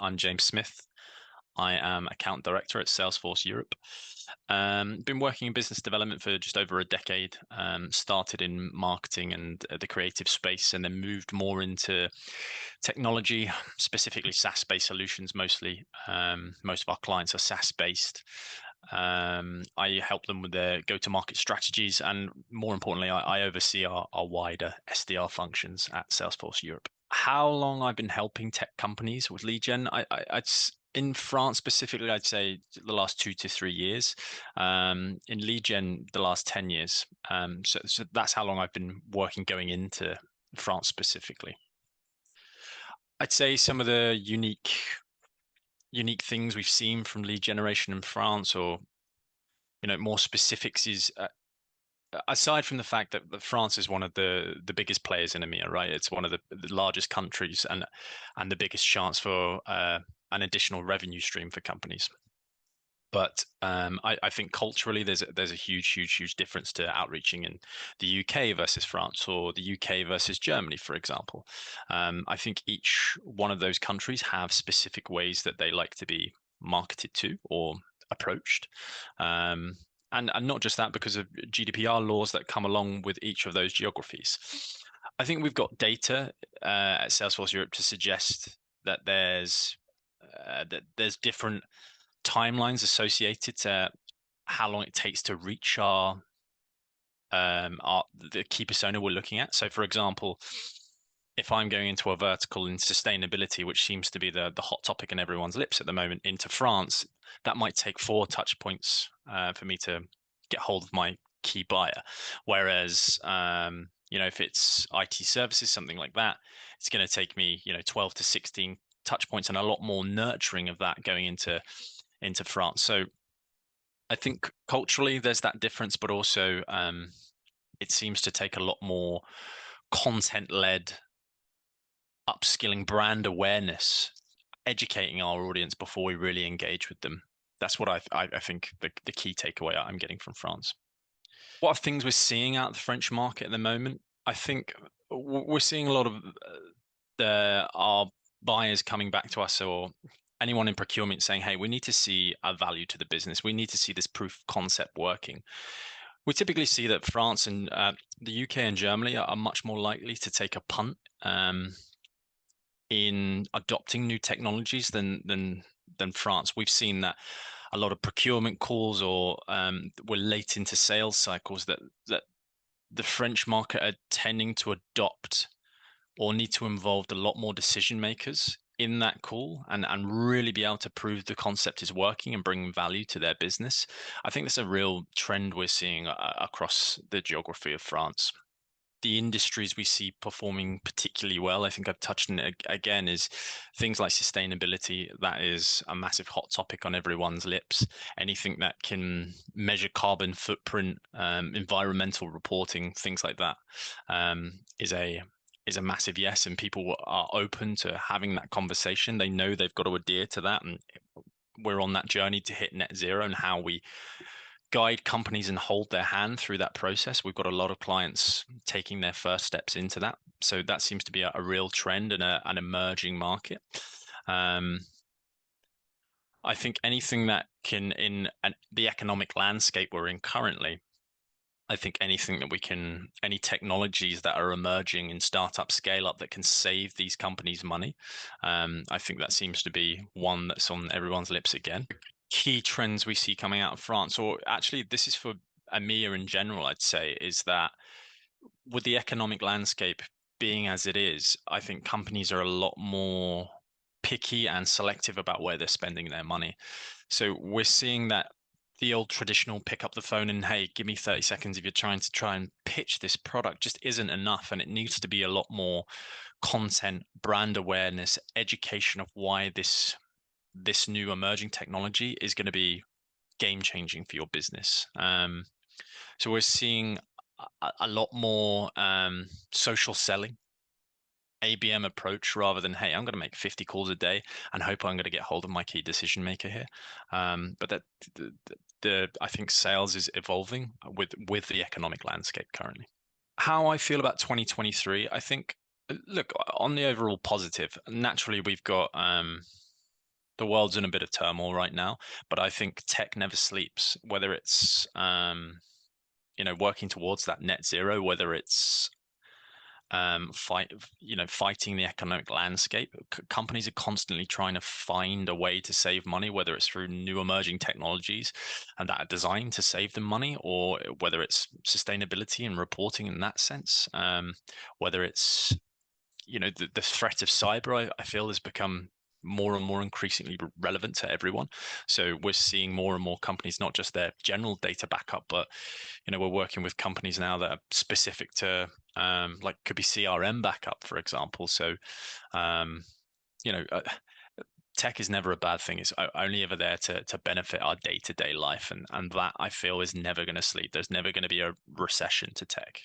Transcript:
I'm James Smith. I am account director at Salesforce Europe. Been working in business development for just over a decade. Started in marketing and the creative space, and then moved more into technology, specifically SaaS-based solutions. Mostly, most of our clients are SaaS-based. I help them with their go-to-market strategies, and more importantly, I oversee our wider SDR functions at Salesforce Europe. How long I've been helping tech companies with lead gen? In France specifically, I'd say the last 2 to 3 years. In lead gen, the last 10 years. So that's how long I've been working going into France specifically. I'd say some of the unique things we've seen from lead generation in France, or more specifics, is aside from the fact that France is one of the biggest players in EMEA, right? It's one of the largest countries and the biggest chance for an additional revenue stream for companies. But I think culturally there's a huge difference to outreaching in the UK versus France, or the UK versus Germany, for example. I think each one of those countries have specific ways that they like to be marketed to or approached. And not just that, because of GDPR laws that come along with each of those geographies. I think we've got data at Salesforce Europe to suggest that there's different timelines associated to how long it takes to reach the key persona we're looking at. So, for example, if I'm going into a vertical in sustainability, which seems to be the hot topic in everyone's lips at the moment, into France, that might take 4 touch points for me to get hold of my key buyer. Whereas, if it's IT services, something like that, it's going to take me, 12 to 16 touch points and a lot more nurturing of that going into France. So I think culturally there's that difference, but also it seems to take a lot more content-led upskilling, brand awareness, educating our audience before we really engage with them. That's what I think the key takeaway I'm getting from France. What are things we're seeing out of the French market at the moment? I think we're seeing a lot of our buyers coming back to us, or anyone in procurement saying, hey, we need to see a value to the business. We need to see this proof of concept working. We typically see that France and the UK and Germany are much more likely to take a punt in adopting new technologies than France. We've seen that a lot of procurement calls, or we're late into sales cycles, that the French market are tending to adopt or need to involve a lot more decision makers in that call and really be able to prove the concept is working and bring value to their business. I think that's a real trend we're seeing across the geography of France. The industries we see performing particularly well, I think I've touched on it again, is things like sustainability. That is a massive hot topic on everyone's lips. Anything that can measure carbon footprint, environmental reporting, things like that, is a massive yes, and people are open to having that conversation. They know they've got to adhere to that, and we're on that journey to hit net zero, and how we guide companies and hold their hand through that process. We've got a lot of clients taking their first steps into that. So that seems to be a real trend and an emerging market. I think anything that can, in the economic landscape we're in currently, I think anything that any technologies that are emerging in startup scale up that can save these companies money, I think that seems to be one that's on everyone's lips again. Key trends we see coming out of France, or actually this is for EMEA in general, I'd say, is that with the economic landscape being as it is, I think companies are a lot more picky and selective about where they're spending their money. So we're seeing that the old traditional pick up the phone and, hey, give me 30 seconds if you're trying and pitch this product, just isn't enough. And it needs to be a lot more content, brand awareness, education of why this new emerging technology is going to be game changing for your business. So we're seeing a lot more social selling, ABM approach, rather than, hey, I'm going to make 50 calls a day and hope I'm going to get hold of my key decision maker here. But I think sales is evolving with the economic landscape currently. How I feel about 2023, I think, look, on the overall positive, naturally we've got the world's in a bit of turmoil right now, but I think tech never sleeps. Whether it's working towards that net zero, whether it's fighting the economic landscape. Companies are constantly trying to find a way to save money, whether it's through new emerging technologies and that are designed to save them money, or whether it's sustainability and reporting in that sense. Whether it's the threat of cyber, I feel has become more and more increasingly relevant to everyone. So we're seeing more and more companies, not just their general data backup, but we're working with companies now that are specific to like could be CRM backup, for example. So um, you know, uh, tech is never a bad thing. It's only ever there to benefit our day-to-day life, and that I feel is never going to sleep. There's never going to be a recession to tech.